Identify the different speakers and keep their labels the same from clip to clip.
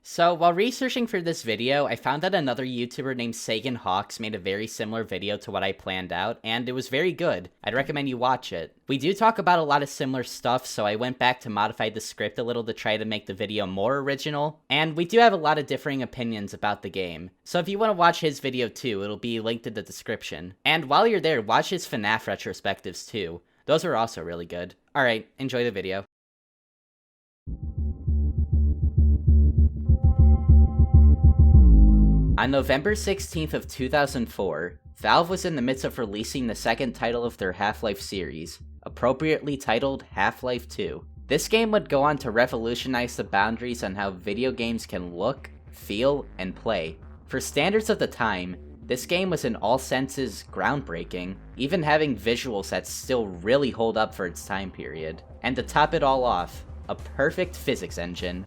Speaker 1: So, while researching for this video, I found that another YouTuber named Sagan Hawks made a very similar video to what I planned out, and it was very good. I'd recommend you watch it. We do talk about a lot of similar stuff, so I went back to modify the script a little to try to make the video more original, and we do have a lot of differing opinions about the game. So if you want to watch his video too, it'll be linked in the description. And while you're there, watch his FNAF retrospectives too. Those are also really good. Alright, enjoy the video. On November 16th of 2004, Valve was in the midst of releasing the second title of their Half-Life series, appropriately titled Half-Life 2. This game would go on to revolutionize the boundaries on how video games can look, feel, and play. For standards of the time, this game was in all senses groundbreaking, even having visuals that still really hold up for its time period. And to top it all off, a perfect physics engine.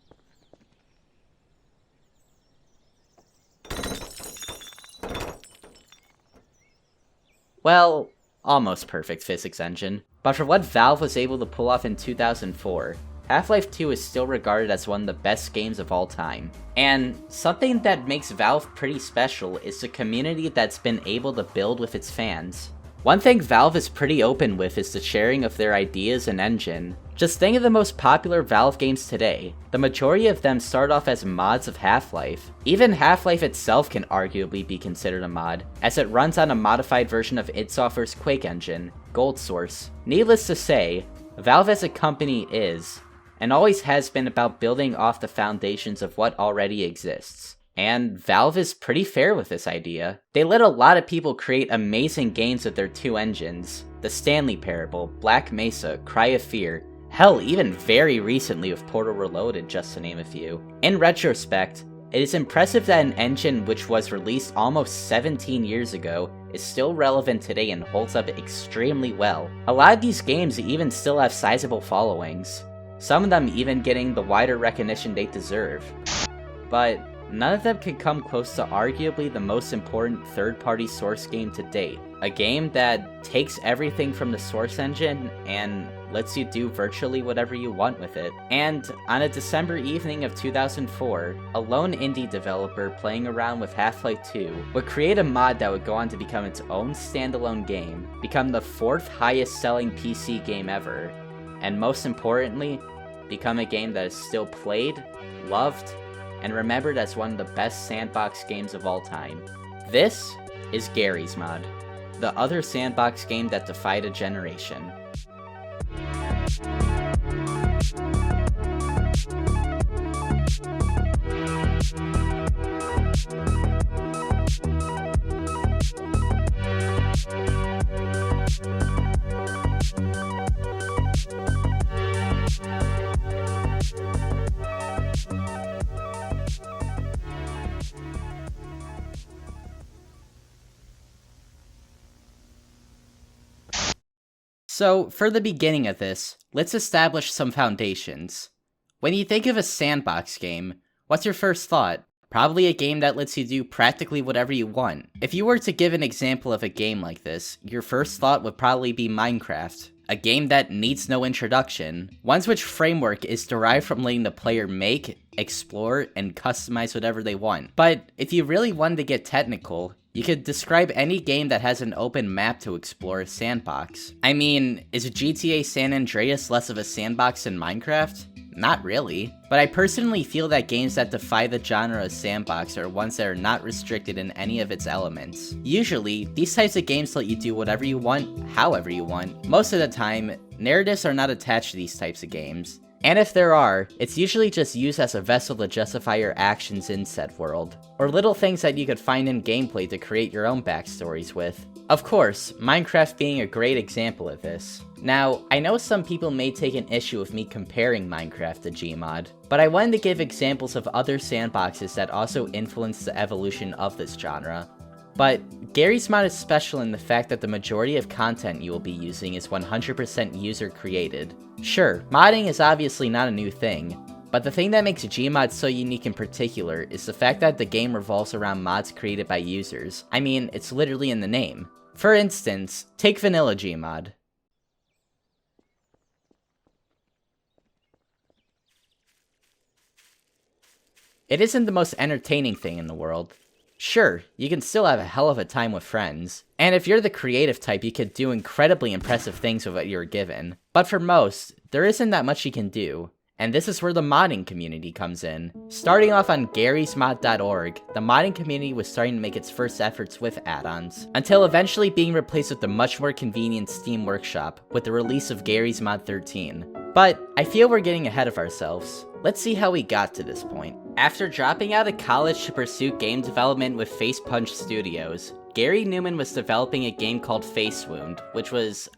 Speaker 1: Well, almost perfect physics engine. But for what Valve was able to pull off in 2004, Half-Life 2 is still regarded as one of the best games of all time. And something that makes Valve pretty special is the community that's been able to build with its fans. One thing Valve is pretty open with is the sharing of their ideas and engine. Just think of the most popular Valve games today. The majority of them start off as mods of Half-Life. Even Half-Life itself can arguably be considered a mod, as it runs on a modified version of id Software's Quake engine, Gold Source. Needless to say, Valve as a company is, and always has been, about building off the foundations of what already exists. And Valve is pretty fair with this idea. They let a lot of people create amazing games with their two engines. The Stanley Parable, Black Mesa, Cry of Fear, hell, even very recently with Portal Reloaded, just to name a few. In retrospect, it is impressive that an engine which was released almost 17 years ago is still relevant today and holds up extremely well. A lot of these games even still have sizable followings, some of them even getting the wider recognition they deserve. But none of them can come close to arguably the most important third-party source game to date. A game that takes everything from the source engine and lets you do virtually whatever you want with it. And on a December evening of 2004, a lone indie developer playing around with Half-Life 2 would create a mod that would go on to become its own standalone game, become the 4th highest selling PC game ever, and most importantly, become a game that is still played, loved, and remembered as one of the best sandbox games of all time. This is Garry's Mod, the other sandbox game that defied a generation. So, for the beginning of this, let's establish some foundations. When you think of a sandbox game, what's your first thought? Probably a game that lets you do practically whatever you want. If you were to give an example of a game like this, your first thought would probably be Minecraft. A game that needs no introduction, one's which framework is derived from letting the player make, explore, and customize whatever they want. But if you really wanted to get technical, you could describe any game that has an open map to explore as sandbox. I mean, is GTA San Andreas less of a sandbox than Minecraft? Not really. But I personally feel that games that defy the genre of sandbox are ones that are not restricted in any of its elements. Usually, these types of games let you do whatever you want, however you want. Most of the time, narratives are not attached to these types of games. And if there are, it's usually just used as a vessel to justify your actions in said world, or little things that you could find in gameplay to create your own backstories with. Of course, Minecraft being a great example of this. Now, I know some people may take an issue with me comparing Minecraft to Gmod, but I wanted to give examples of other sandboxes that also influence the evolution of this genre. But Garry's Mod is special in the fact that the majority of content you will be using is 100% user created. Sure, modding is obviously not a new thing, but the thing that makes Gmod so unique in particular is the fact that the game revolves around mods created by users. I mean, it's literally in the name. For instance, take vanilla Gmod. It isn't the most entertaining thing in the world. Sure, you can still have a hell of a time with friends, and if you're the creative type, you could do incredibly impressive things with what you're given. But for most, there isn't that much you can do. And this is where the modding community comes in. Starting off on garrysmod.org, the modding community was starting to make its first efforts with add-ons, until eventually being replaced with the much more convenient Steam Workshop with the release of Garry's Mod 13. But I feel we're getting ahead of ourselves. Let's see how we got to this point. After dropping out of college to pursue game development with Face Punch Studios, Garry Newman was developing a game called Face Wound, which was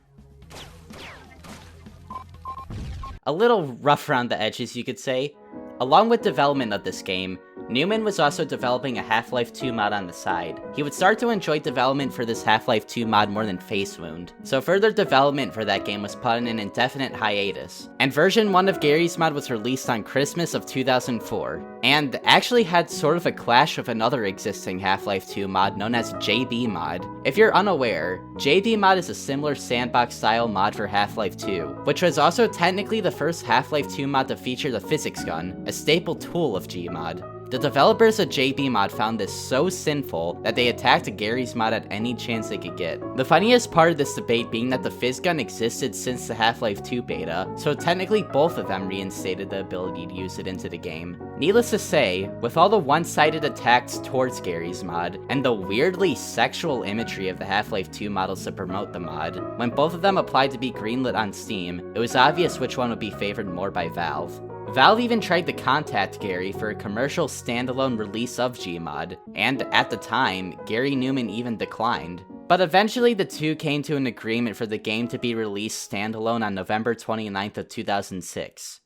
Speaker 1: a little rough around the edges, you could say. Along with development of this game, Newman was also developing a Half-Life 2 mod on the side. He would start to enjoy development for this Half-Life 2 mod more than Face Wound, so further development for that game was put on an indefinite hiatus. And version 1 of Garry's Mod was released on Christmas of 2004, and actually had sort of a clash with another existing Half-Life 2 mod known as JBmod. If you're unaware, JBmod is a similar Sandbox style mod for Half-Life 2, which was also technically the first Half-Life 2 mod to feature the physics gun, a staple tool of Gmod. The developers of JBmod found this so sinful that they attacked Garry's Mod at any chance they could get. The funniest part of this debate being that the phys gun existed since the Half-Life 2 beta, so technically both of them reinstated the ability to use it into the game. Needless to say, with all the one-sided attacks towards Garry's Mod, and the weirdly sexual imagery of the Half-Life 2 models to promote the mod, when both of them applied to be greenlit on Steam, it was obvious which one would be favored more by Valve. Valve even tried to contact Garry for a commercial standalone release of Gmod, and at the time, Garry Newman even declined. But eventually the two came to an agreement for the game to be released standalone on November 29th of 2006.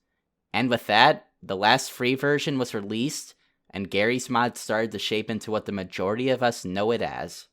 Speaker 1: And with that, the last free version was released, and Garry's Mod started to shape into what the majority of us know it as.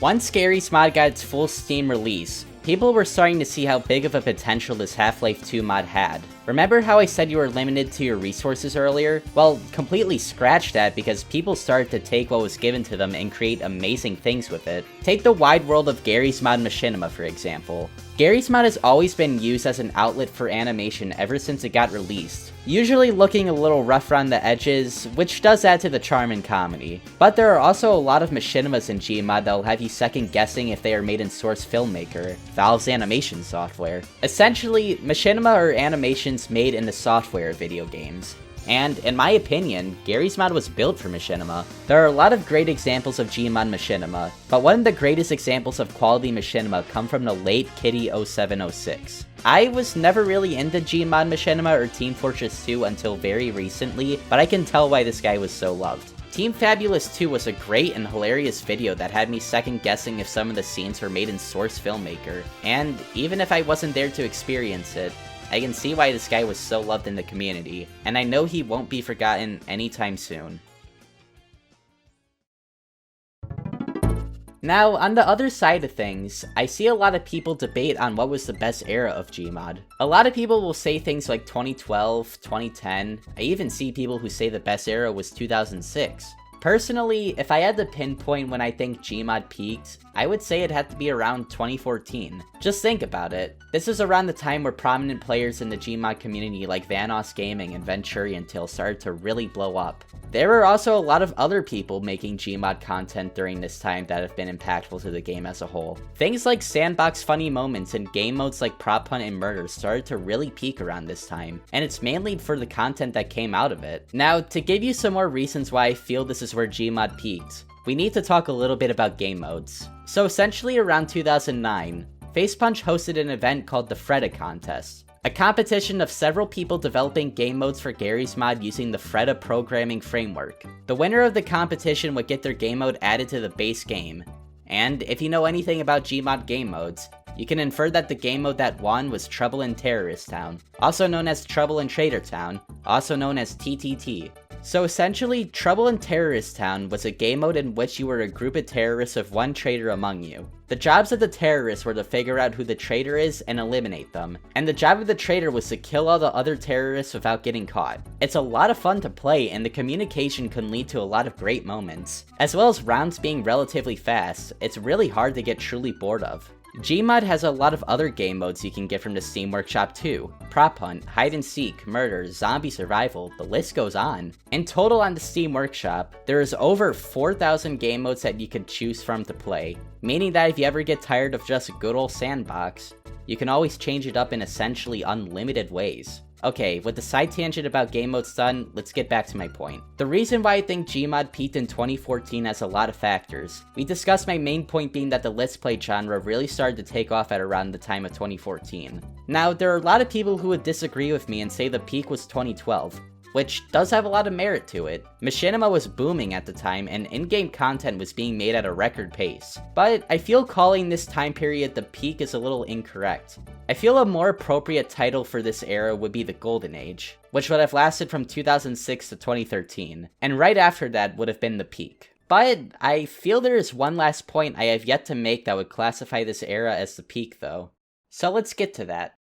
Speaker 1: Once Garry's Mod got its full Steam release, people were starting to see how big of a potential this Half-Life 2 mod had. Remember how I said you were limited to your resources earlier? Well, completely scratch that because people started to take what was given to them and create amazing things with it. Take the wide world of Garry's Mod Machinima, for example. Garry's Mod has always been used as an outlet for animation ever since it got released, usually looking a little rough around the edges, which does add to the charm and comedy. But there are also a lot of machinimas in Gmod that will have you second guessing if they are made in Source Filmmaker, Valve's animation software. Essentially, machinima are animations made in the software of video games. And, in my opinion, Garry's Mod was built for machinima. There are a lot of great examples of Gmod machinima, but one of the greatest examples of quality machinima come from the late Kitty 0706. I was never really into Gmod machinima or Team Fortress 2 until very recently, but I can tell why this guy was so loved. Team Fabulous 2 was a great and hilarious video that had me second guessing if some of the scenes were made in Source Filmmaker, and even if I wasn't there to experience it, I can see why this guy was so loved in the community, and I know he won't be forgotten anytime soon. Now, on the other side of things, I see a lot of people debate on what was the best era of Gmod. A lot of people will say things like 2012, 2010, I even see people who say the best era was 2006. Personally, if I had to pinpoint when I think Gmod peaked, I would say it had to be around 2014. Just think about it. This is around the time where prominent players in the Gmod community like Vanoss Gaming and Venturian Till started to really blow up. There were also a lot of other people making Gmod content during this time that have been impactful to the game as a whole. Things like Sandbox Funny Moments and game modes like Prop Hunt and Murder started to really peak around this time, and it's mainly for the content that came out of it. Now, to give you some more reasons why I feel this is where Gmod peaked, we need to talk a little bit about game modes. So essentially around 2009, Facepunch hosted an event called the Freda Contest, a competition of several people developing game modes for Garry's Mod using the Freda programming framework. The winner of the competition would get their game mode added to the base game, and if you know anything about Gmod game modes, you can infer that the game mode that won was Trouble in Terrorist Town, also known as Trouble in Traitor Town, also known as TTT. So essentially, Trouble in Terrorist Town was a game mode in which you were a group of terrorists with one traitor among you. The jobs of the terrorists were to figure out who the traitor is and eliminate them, and the job of the traitor was to kill all the other terrorists without getting caught. It's a lot of fun to play, and the communication can lead to a lot of great moments. As well as rounds being relatively fast, it's really hard to get truly bored of. Gmod has a lot of other game modes you can get from the Steam Workshop too. Prop Hunt, Hide and Seek, Murder, Zombie Survival, the list goes on. In total on the Steam Workshop, there is over 4,000 game modes that you could choose from to play, meaning that if you ever get tired of just good old Sandbox, you can always change it up in essentially unlimited ways. Okay, with the side tangent about game modes done, let's get back to my point. The reason why I think Gmod peaked in 2014 has a lot of factors. We discussed my main point being that the Let's Play genre really started to take off at around the time of 2014. Now, there are a lot of people who would disagree with me and say the peak was 2012, which does have a lot of merit to it. Machinima was booming at the time, and in-game content was being made at a record pace. But I feel calling this time period the peak is a little incorrect. I feel a more appropriate title for this era would be the Golden Age, which would have lasted from 2006 to 2013, and right after that would have been the peak. But I feel there is one last point I have yet to make that would classify this era as the peak though. So let's get to that.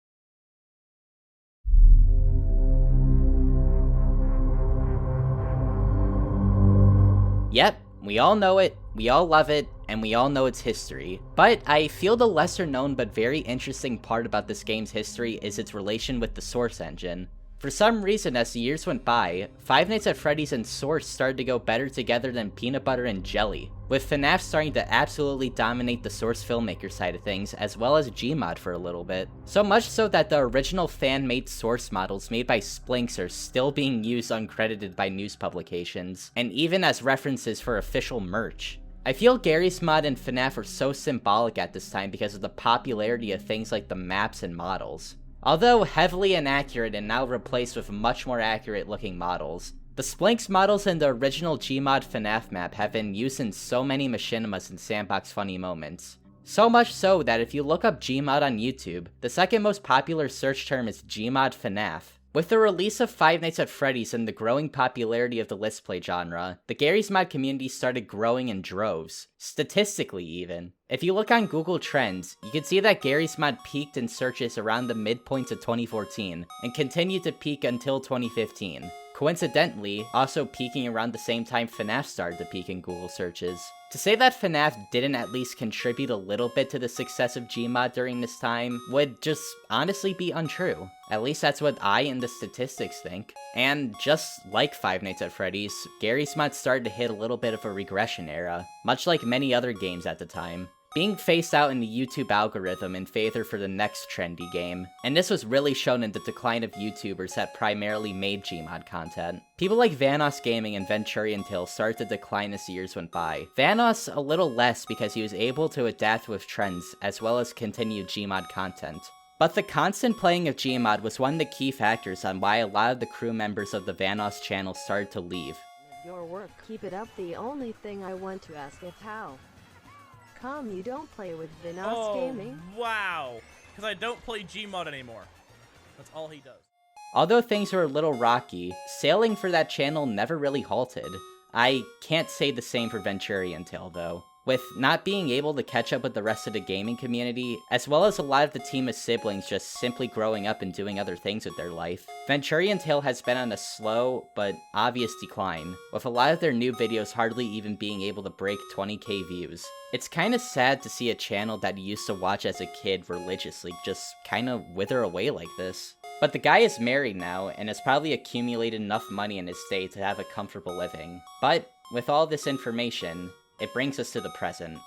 Speaker 1: Yep, we all know it, we all love it, and we all know its history. But I feel the lesser known but very interesting part about this game's history is its relation with the Source engine. For some reason, as the years went by, Five Nights at Freddy's and Source started to go better together than peanut butter and jelly, with FNAF starting to absolutely dominate the Source filmmaker side of things, as well as Gmod for a little bit. So much so that the original fan-made Source models made by Splinks are still being used uncredited by news publications, and even as references for official merch. I feel Garry's mod and FNAF are so symbolic at this time because of the popularity of things like the maps and models. Although heavily inaccurate and now replaced with much more accurate looking models, the Splinks models in the original Gmod FNAF map have been used in so many machinimas and Sandbox funny moments. So much so that if you look up Gmod on YouTube, the second most popular search term is Gmod FNAF. With the release of Five Nights at Freddy's and the growing popularity of the Let's Play genre, the Garry's Mod community started growing in droves, statistically even. If you look on Google Trends, you can see that Garry's Mod peaked in searches around the midpoints of 2014, and continued to peak until 2015. Coincidentally, also peaking around the same time FNAF started to peak in Google searches. To say that FNAF didn't at least contribute a little bit to the success of Gmod during this time would just honestly be untrue. At least that's what I and the statistics think. And just like Five Nights at Freddy's, Garry's Mod started to hit a little bit of a regression era, much like many other games at the time, being phased out in the YouTube algorithm in favor for the next trendy game, and this was really shown in the decline of YouTubers that primarily made Gmod content. People like Vanoss Gaming and Venturian Tale started to decline as the years went by. Vanoss a little less because he was able to adapt with trends as well as continue Gmod content. But the constant playing of Gmod was one of the key factors on why a lot of the crew members of the Vanoss channel started to leave.
Speaker 2: Your work, keep it up. The only thing I want to ask is how come you don't play with Vanoss Gaming?
Speaker 3: Wow, because I don't play Gmod anymore. That's all he does.
Speaker 1: Although things were a little rocky, sailing for that channel never really halted. I can't say the same for Venturian Tale though. With not being able to catch up with the rest of the gaming community, as well as a lot of the team of siblings just simply growing up and doing other things with their life, Venturian Tale has been on a slow, but obvious decline, with a lot of their new videos hardly even being able to break 20k views. It's kinda sad to see a channel that you used to watch as a kid religiously just kinda wither away like this. But the guy is married now, and has probably accumulated enough money in his stay to have a comfortable living. But, with all this information, it brings us to the present.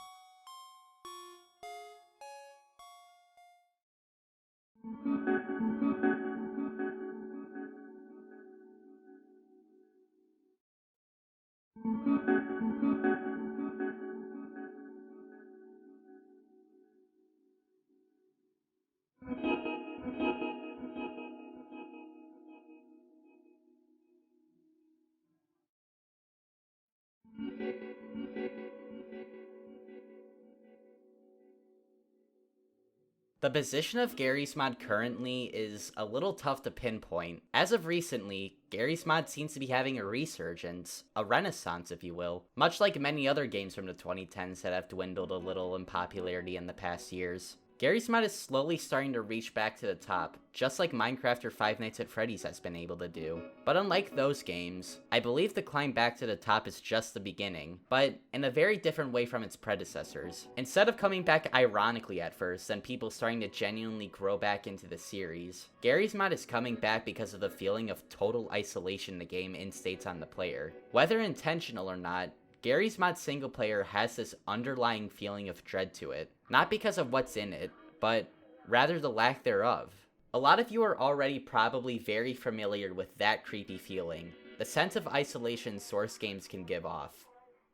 Speaker 1: The position of Garry's Mod currently is a little tough to pinpoint. As of recently, Garry's Mod seems to be having a resurgence, a renaissance if you will, much like many other games from the 2010s that have dwindled a little in popularity in the past years. Garry's Mod is slowly starting to reach back to the top, just like Minecraft or Five Nights at Freddy's has been able to do. But unlike those games, I believe the climb back to the top is just the beginning, but in a very different way from its predecessors. Instead of coming back ironically at first, and people starting to genuinely grow back into the series, Garry's Mod is coming back because of the feeling of total isolation the game instates on the player. Whether intentional or not, Garry's Mod single player has this underlying feeling of dread to it, not because of what's in it, but rather the lack thereof. A lot of you are already probably very familiar with that creepy feeling, the sense of isolation Source games can give off.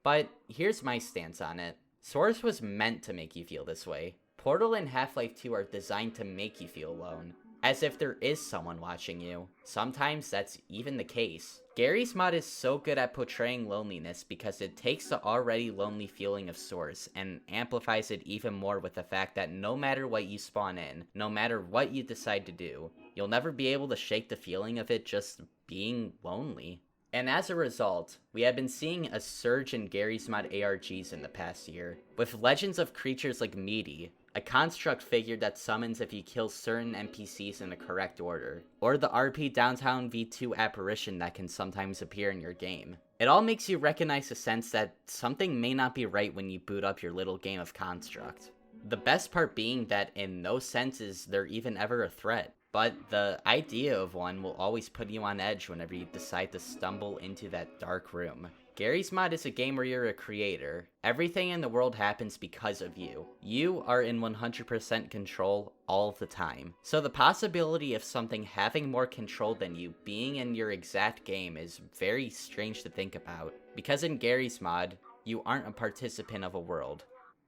Speaker 1: But here's my stance on it. Source was meant to make you feel this way. Portal and Half-Life 2 are designed to make you feel alone, as if there is someone watching you. Sometimes that's even the case. Garry's Mod is so good at portraying loneliness because it takes the already lonely feeling of Source and amplifies it even more with the fact that no matter what you spawn in, no matter what you decide to do, you'll never be able to shake the feeling of it just being lonely. And as a result, we have been seeing a surge in Garry's Mod ARGs in the past year, with legends of creatures like Meaty, a construct figure that summons if you kill certain NPCs in the correct order, or the RP Downtown V2 apparition that can sometimes appear in your game. It all makes you recognize the sense that something may not be right when you boot up your little game of construct. The best part being that in no sense is there even ever a threat, but the idea of one will always put you on edge whenever you decide to stumble into that dark room. Garry's Mod is a game where you're a creator. Everything in the world happens because of you. You are in 100% control all the time. So the possibility of something having more control than you being in your exact game is very strange to think about. Because in Garry's Mod, you aren't a participant of a world.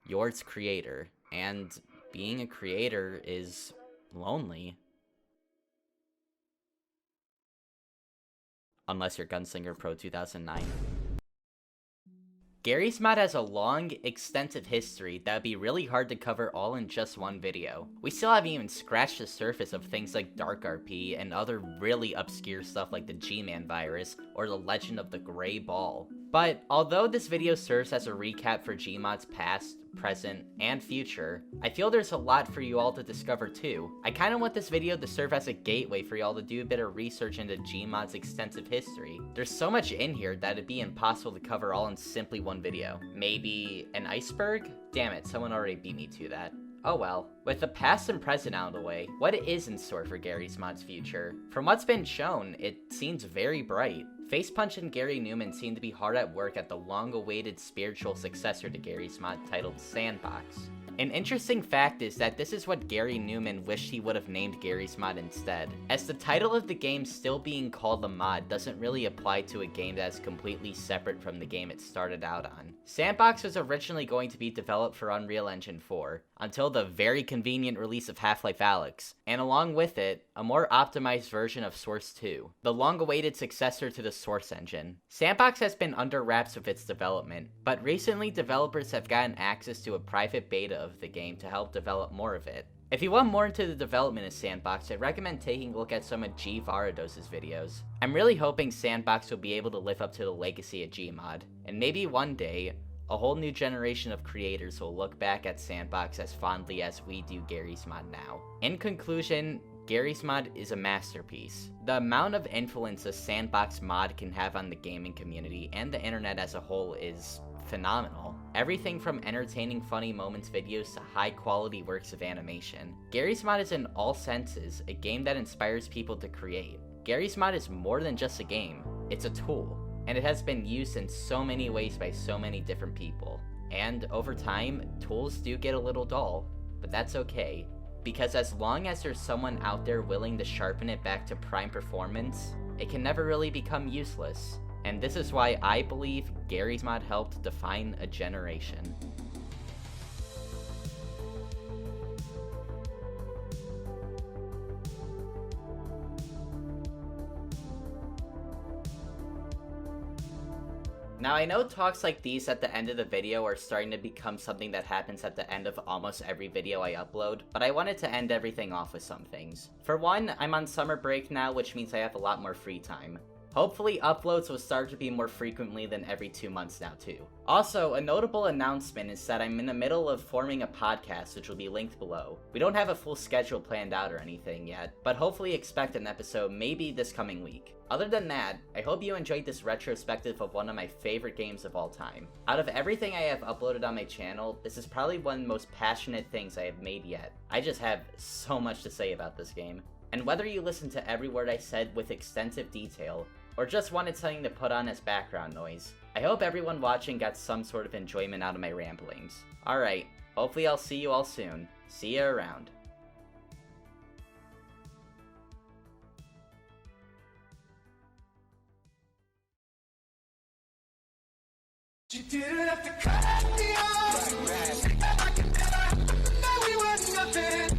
Speaker 1: You're its creator. And being a creator is lonely. Unless you're Gunslinger Pro 2009. Garry's Mod has a long, extensive history that would be really hard to cover all in just one video. We still haven't even scratched the surface of things like Dark RP and other really obscure stuff like the G-Man virus or the legend of the Gray Ball. But although this video serves as a recap for Gmod's past, present, and future, I feel there's a lot for you all to discover too. I kinda want this video to serve as a gateway for y'all to do a bit of research into Gmod's extensive history. There's so much in here that it'd be impossible to cover all in simply one video. Maybe an iceberg? Damn it, someone already beat me to that. Oh well. With the past and present out of the way, what is in store for Garry's Mod's future? From what's been shown, it seems very bright. Facepunch and Garry Newman seem to be hard at work at the long-awaited spiritual successor to Garry's Mod titled Sandbox. An interesting fact is that this is what Garry Newman wished he would have named Garry's Mod instead, as the title of the game still being called the mod doesn't really apply to a game that is completely separate from the game it started out on. Sandbox was originally going to be developed for Unreal Engine 4, until the very convenient release of Half-Life Alyx, and along with it, a more optimized version of Source 2, the long-awaited successor to the Source engine. Sandbox has been under wraps with its development, but recently developers have gotten access to a private beta of the game to help develop more of it. If you want more into the development of Sandbox, I'd recommend taking a look at some of G Varados's videos. I'm really hoping Sandbox will be able to live up to the legacy of Gmod, and maybe one day, a whole new generation of creators will look back at Sandbox as fondly as we do Garry's Mod now. In conclusion, Garry's Mod is a masterpiece. The amount of influence a Sandbox mod can have on the gaming community and the internet as a whole is phenomenal. Everything from entertaining funny moments videos to high quality works of animation. Garry's Mod is in all senses a game that inspires people to create. Garry's Mod is more than just a game, it's a tool, and it has been used in so many ways by so many different people. And over time, tools do get a little dull, but that's okay, because as long as there's someone out there willing to sharpen it back to prime performance, it can never really become useless. And this is why I believe Garry's Mod helped define a generation. Now I know talks like these at the end of the video are starting to become something that happens at the end of almost every video I upload, but I wanted to end everything off with some things. For one, I'm on summer break now, which means I have a lot more free time. Hopefully uploads will start to be more frequently than every 2 months now too. Also, a notable announcement is that I'm in the middle of forming a podcast which will be linked below. We don't have a full schedule planned out or anything yet, but hopefully expect an episode maybe this coming week. Other than that, I hope you enjoyed this retrospective of one of my favorite games of all time. Out of everything I have uploaded on my channel, this is probably one of the most passionate things I have made yet. I just have so much to say about this game. And whether you listen to every word I said with extensive detail, or just wanted something to put on as background noise, I hope everyone watching got some sort of enjoyment out of my ramblings. Alright, hopefully I'll see you all soon. See ya around.
Speaker 4: You didn't have to cut me off. Now we were nothing.